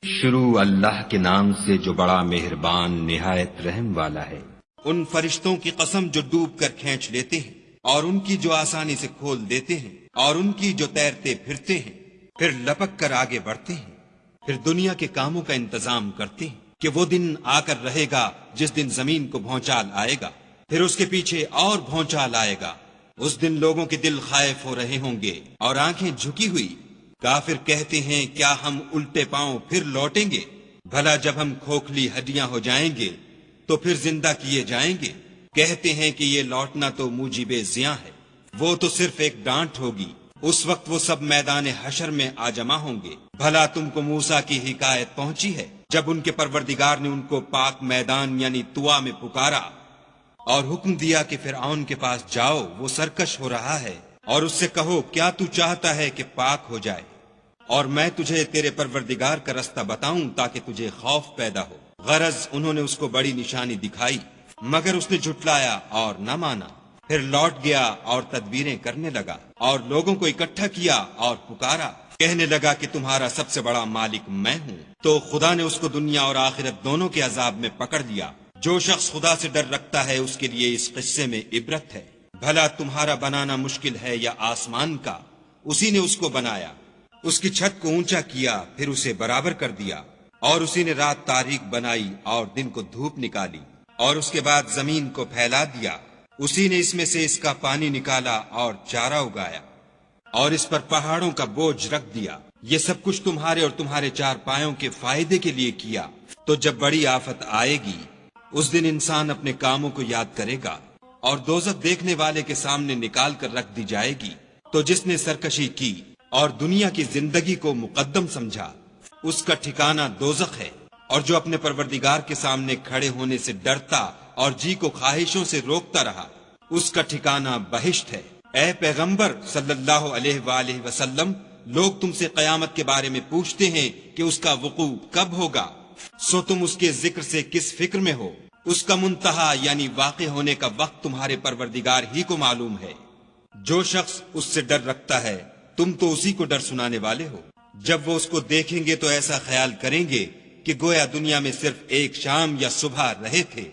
شروع اللہ کے نام سے جو بڑا مہربان نہایت رحم والا ہے۔ ان فرشتوں کی قسم جو ڈوب کر کھینچ لیتے ہیں اور ان کی جو آسانی سے کھول دیتے ہیں اور ان کی جو تیرتے پھرتے ہیں پھر لپک کر آگے بڑھتے ہیں، پھر دنیا کے کاموں کا انتظام کرتے ہیں کہ وہ دن آ کر رہے گا جس دن زمین کو بھونچال آئے گا، پھر اس کے پیچھے اور بھونچال آئے گا۔ اس دن لوگوں کے دل خائف ہو رہے ہوں گے اور آنکھیں جھکی ہوئی۔ کافر کہتے ہیں کیا ہم الٹے پاؤں پھر لوٹیں گے؟ بھلا جب ہم کھوکھلی ہڈیاں ہو جائیں گے تو پھر زندہ کیے جائیں گے؟ کہتے ہیں کہ یہ لوٹنا تو موجب زیاں ہے، وہ تو صرف ایک ڈانٹ ہوگی۔ اس وقت وہ سب میدان حشر میں آ جمع ہوں گے۔ بھلا تم کو موسیٰ کی حکایت پہنچی ہے جب ان کے پروردگار نے ان کو پاک میدان یعنی طوا میں پکارا اور حکم دیا کہ فرعون کے پاس جاؤ، وہ سرکش ہو رہا ہے، اور اس سے کہو کیا تو چاہتا ہے کہ پاک ہو جائے اور میں تجھے تیرے پروردگار کا رستہ بتاؤں تاکہ تجھے خوف پیدا ہو۔ غرض انہوں نے اس کو بڑی نشانی دکھائی مگر اس نے جھٹلایا اور نہ مانا، پھر لوٹ گیا اور تدبیریں کرنے لگا اور لوگوں کو اکٹھا کیا اور پکارا، کہنے لگا کہ تمہارا سب سے بڑا مالک میں ہوں۔ تو خدا نے اس کو دنیا اور آخرت دونوں کے عذاب میں پکڑ لیا۔ جو شخص خدا سے ڈر رکھتا ہے اس کے لیے اس قصے میں عبرت ہے۔ بھلا تمہارا بنانا مشکل ہے یا آسمان کا؟ اسی نے اس کو بنایا، اس کی چھت کو اونچا کیا پھر اسے برابر کر دیا، اور اسی نے رات تاریک بنائی اور دن کو دھوپ نکالی، اور اس کے بعد زمین کو پھیلا دیا۔ اسی نے اس میں سے اس کا پانی نکالا اور چارہ اگایا اور اس پر پہاڑوں کا بوجھ رکھ دیا۔ یہ سب کچھ تمہارے اور تمہارے چار پایوں کے فائدے کے لیے کیا۔ تو جب بڑی آفت آئے گی اس دن انسان اپنے کاموں کو یاد کرے گا اور دوزخ دیکھنے والے کے سامنے نکال کر رکھ دی جائے گی۔ تو جس نے سرکشی کی اور دنیا کی زندگی کو مقدم سمجھا اس کا ٹھکانہ دوزخ ہے، اور جو اپنے پروردگار کے سامنے کھڑے ہونے سے ڈرتا اور جی کو خواہشوں سے روکتا رہا اس کا ٹھکانہ بہشت ہے۔ اے پیغمبر صلی اللہ علیہ وآلہ وسلم، لوگ تم سے قیامت کے بارے میں پوچھتے ہیں کہ اس کا وقوع کب ہوگا، سو تم اس کے ذکر سے کس فکر میں ہو؟ اس کا منتہا یعنی واقع ہونے کا وقت تمہارے پروردگار ہی کو معلوم ہے۔ جو شخص اس سے ڈر رکھتا ہے تم تو اسی کو ڈر سنانے والے ہو۔ جب وہ اس کو دیکھیں گے تو ایسا خیال کریں گے کہ گویا دنیا میں صرف ایک شام یا صبح رہے تھے۔